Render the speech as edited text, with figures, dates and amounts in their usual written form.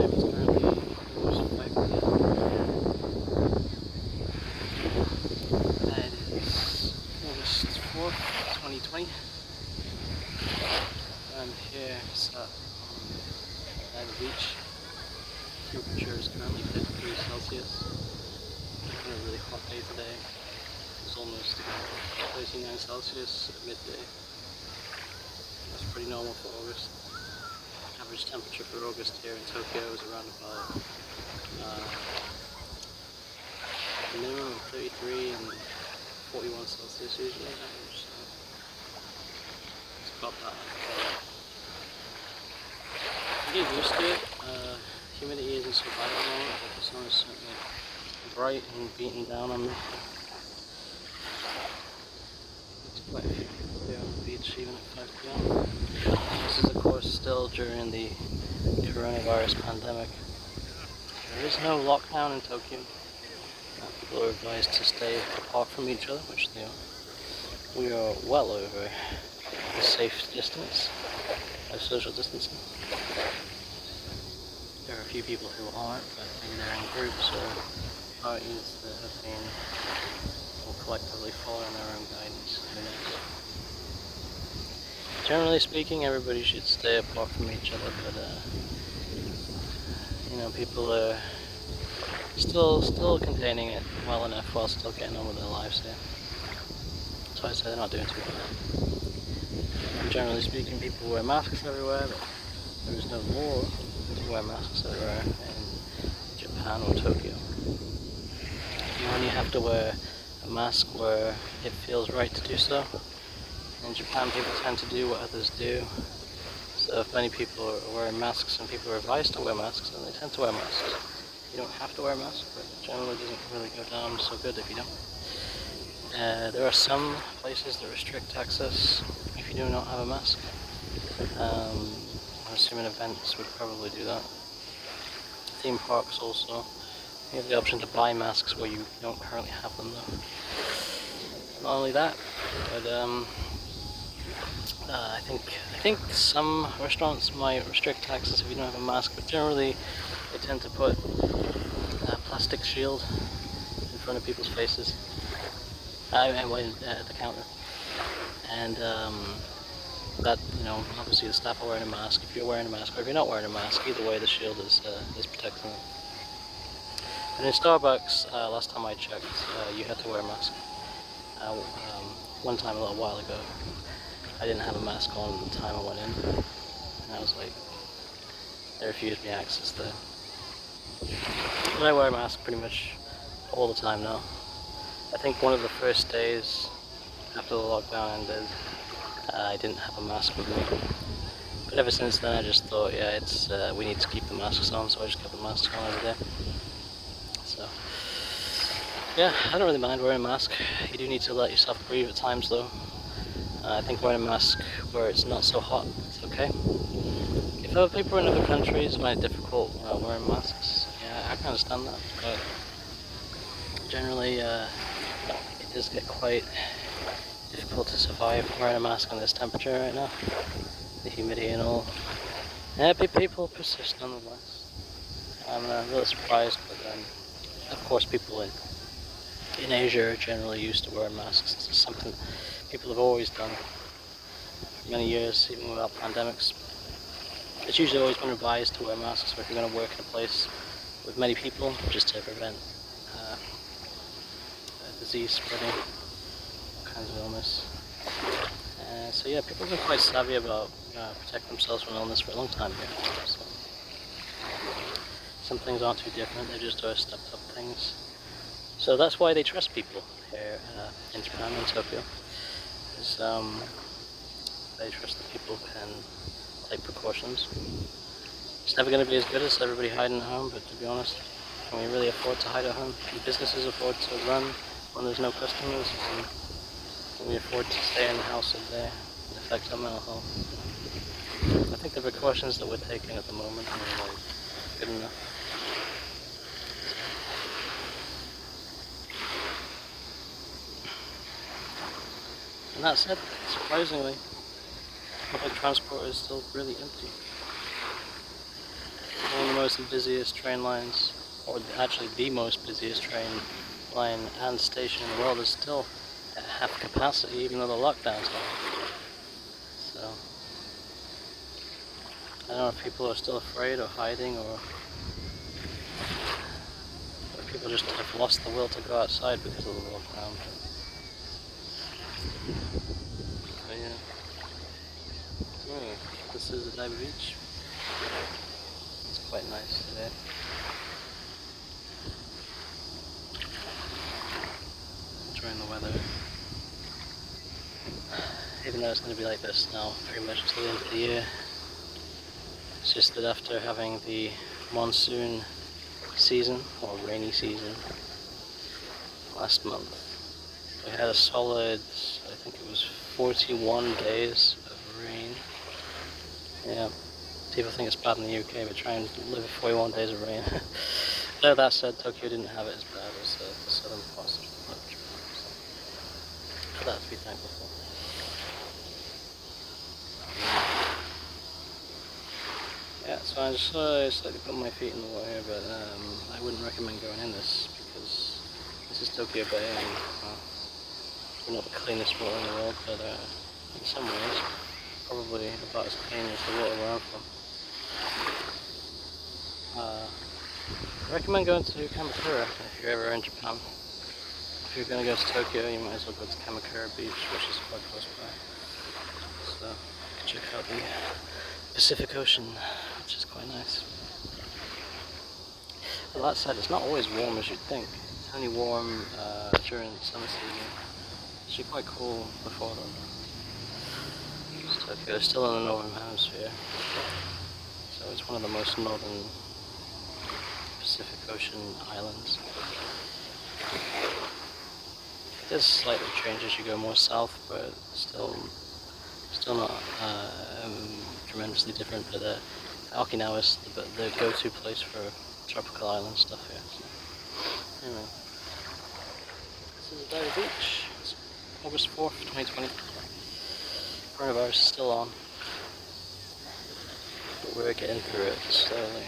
time is currently almost 5 p.m. It is August 4th, 2020. I'm here sat on the beach. Temperature is currently 50 degrees Celsius. It's been a really hot day today. It was almost 39 Celsius at midday. That's pretty normal for August. Average temperature for August here in Tokyo is around about minimum of 33 and 41 Celsius usually average. So it's about that. You get used to it. Humidity isn't so bad at the moment, but the sun is certainly bright and beating down on me. It's quite a few people here on the beach even at 5 p.m. This is of course still during the coronavirus pandemic. There is no lockdown in Tokyo. People are advised to stay apart from each other, which they are. We are well over the safe distance of social distancing. There are a few people who aren't, but maybe they're in groups or parties that have been all collectively following their own guidance. Who knows? Generally speaking, everybody should stay apart from each other, but people are still containing it well enough while still getting on with their lives here. So I'd say they're not doing too bad. And generally speaking, people wear masks everywhere, but there is no law to wear masks everywhere in Japan or Tokyo. You only have to wear a mask where it feels right to do so. In Japan, people tend to do what others do. So if many people are wearing masks and people are advised to wear masks, then they tend to wear masks. You don't have to wear a mask, but it generally doesn't really go down so good if you don't. There are some places that restrict access if you do not have a mask. I'm assuming events would probably do that. Theme parks also. You have the option to buy masks where you don't currently have them though. Not only that, but I think some restaurants might restrict access if you don't have a mask, but generally they tend to put a plastic shield in front of people's faces at the counter, and that obviously the staff are wearing a mask. If you're wearing a mask or if you're not wearing a mask, either way the shield is protecting them. And in Starbucks, last time I checked, you had to wear a mask. One time a little while ago, I didn't have a mask on at the time I went in, and I was like, they refused me access there. But I wear a mask pretty much all the time now. I think one of the first days after the lockdown ended, I didn't have a mask with me. But ever since then I just thought, yeah, we need to keep the masks on, so I just kept the masks on every day. So, yeah, I don't really mind wearing a mask. You do need to let yourself breathe at times though. I think wearing a mask where it's not so hot, it's okay. If other people in other countries find it difficult wearing masks, yeah, I can understand that. But generally, it does get quite difficult to survive wearing a mask in this temperature right now. The humidity and all. Yeah, people persist nonetheless. I'm really surprised, but of course people in Asia are generally used to wearing masks. It's something people have always done for many years, even without pandemics. It's usually always been advised to wear masks if you're going to work in a place with many people, just to prevent disease spreading, all kinds of illness. So yeah, people have been quite savvy about protecting themselves from illness for a long time here. So some things aren't too different, they're just stepped up things. So that's why they trust people here in Japan and Tokyo. They trust that people can take precautions. It's never going to be as good as everybody hiding at home, but to be honest, can we really afford to hide at home? Can businesses afford to run when there's no customers? Can we afford to stay in the house all day and affect our mental health? I think the precautions that we're taking at the moment are good enough. And that said, surprisingly, public transport is still really empty. One of the most busiest train lines, or actually the most busiest train line and station in the world, is still at half capacity, even though the lockdown's on. So I don't know if people are still afraid or hiding, or if people just have lost the will to go outside because of the lockdown. But yeah. This is the Dive Beach. It's quite nice today. Enjoying the weather. Even though it's going to be like this now pretty much until the end of the year. It's just that after having the monsoon season, or rainy season, last month, we had a solid, I think it was 41 days of rain. Yeah, people think it's bad in the UK, but try and live with 41 days of rain. Though that said, Tokyo didn't have it as bad as the southern parts of Japan, so for that to be thankful for. Yeah, so I just slightly put my feet in the water, but I wouldn't recommend going in this because this is Tokyo Bay, and we're not the cleanest water in the world, but in some ways, probably about as clean as the water where I'm from. I recommend going to Kamakura if you're ever in Japan. If you're going to go to Tokyo, you might as well go to Kamakura Beach, which is quite close by. So you can check out the Pacific Ocean, which is quite nice. But that said, it's not always warm as you'd think. It's only warm during the summer season. It's actually quite cool before that. Tokyo is still in the northern hemisphere, so it's one of the most northern Pacific Ocean islands. It does slightly change as you go more south, but still not tremendously different. But Okinawa is the go-to place for tropical island stuff here. So, anyway, this is Dive Beach. It's August 4th, 2020. Coronavirus is still on, but we're getting through it slowly.